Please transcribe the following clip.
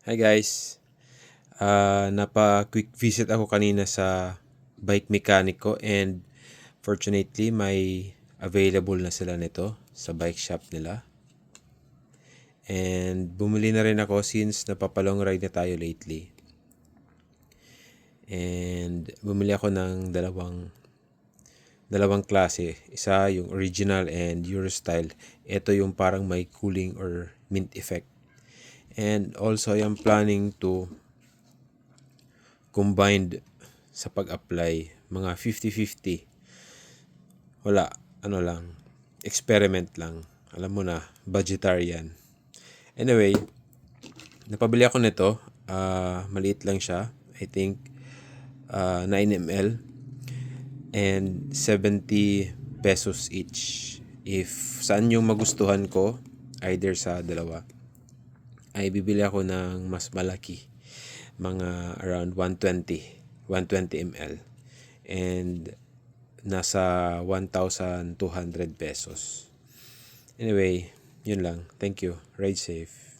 Hi guys, napa-quick visit ako kanina sa bike mechanic ko and fortunately may available na sila nito sa bike shop nila. And bumili na rin ako since napapalong ride na tayo lately. And bumili ako ng dalawang klase. Isa yung original and Euro style. Ito yung parang may cooling or mint effect. And also I am planning to combined sa pag-apply, mga 50-50. Wala, ano lang, experiment lang. Alam mo na, budgetarian. Anyway, napabili ako nito. Maliit lang siya. I think 9 ml and 70 pesos each. If saan yung magustuhan ko, either sa dalawa, ay bibili ako ng mas malaki, mga around 120 ml, and nasa 1,200 pesos. Anyway, yun lang. Thank you. Ride safe.